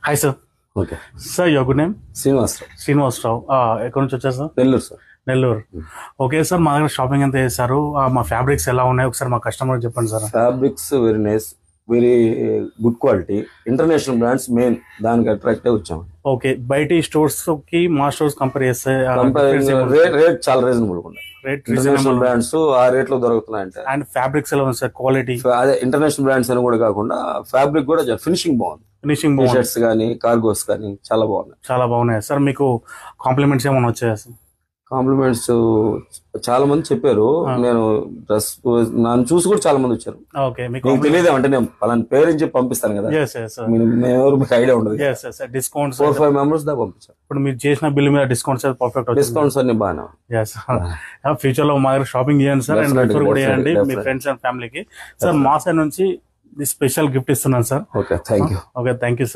Hi sir. Okay sir your good name? Srinivasarao. Srinivasarao. ఎక్కడి నుంచి వచ్చారు sir? Nellore sir. Nellore. Okay sir, మా దగ్గర షాపింగ్ ఎంత చేశారు? మా ఫ్యాబ్రిక్స్ ఎలా ఉన్నాయి ఒకసారి మా కస్టమర్ చెప్పండి sir. Fabrics very nice, very good quality, international brands main దానికి అట్రాక్ట్ అయి వచ్చాము. ఓకే, బయట స్టోర్స్ కి మా స్టోర్స్ కంపేర్ చేస్తే రేట్ చాలా రీజనబుల్ గా రేట్ ఇంటర్నేషనల్ బ్రాండ్స్ ఆ రేట్ లో దొరుకుతున్నాయంటే. అండ్ ఫ్యాబ్రిక్స్ ఎలా ఉంది సార్? క్వాలిటీ అదే ఇంటర్నేషనల్ బ్రాండ్స్ అని కూడా కాకుండా ఫ్యాబ్రిక్ కూడా ఫినిషింగ్ బాగుంది. ఫినిషింగ్ షర్ట్స్ కానీ కార్గోస్ కానీ చాలా బాగున్నాయి. చాలా బాగున్నాయి సార్. మీకు కాంప్లిమెంట్స్ ఏమైనా వచ్చాయా సార్? కాంప్లిమెంట్స్ చాలా మంది చెప్పారు. నేను డ్రెస్ నన్ను చూసి కూడా చాలా మంది వచ్చారు. ఓకే, మీకు తెలియదు అంటే నేను పలానా పేరు నుంచి పంపిస్తాను కదా, ఎవరు మీకు ఐడియా ఉండదు. డిస్కౌంట్స్ 4-5 మెంబర్స్ దాకా పంపించారు. ఇప్పుడు మీరు చేసిన బిల్ మీద డిస్కౌంట్స్ పర్ఫెక్ట్ డిస్కౌంట్స్ అన్ని బాగా. ఫ్యూచర్ లో మా దగ్గర షాపింగ్ చేయండి సార్, అండ్ రిఫర్ కూడా చేయండి మీ ఫ్రెండ్స్ అండ్ ఫ్యామిలీకి. సార్ మా సైడ్ నుంచి స్పెషల్ గిఫ్ట్ ఇస్తున్నాను sir. Okay, thank you. Okay, thank you sir.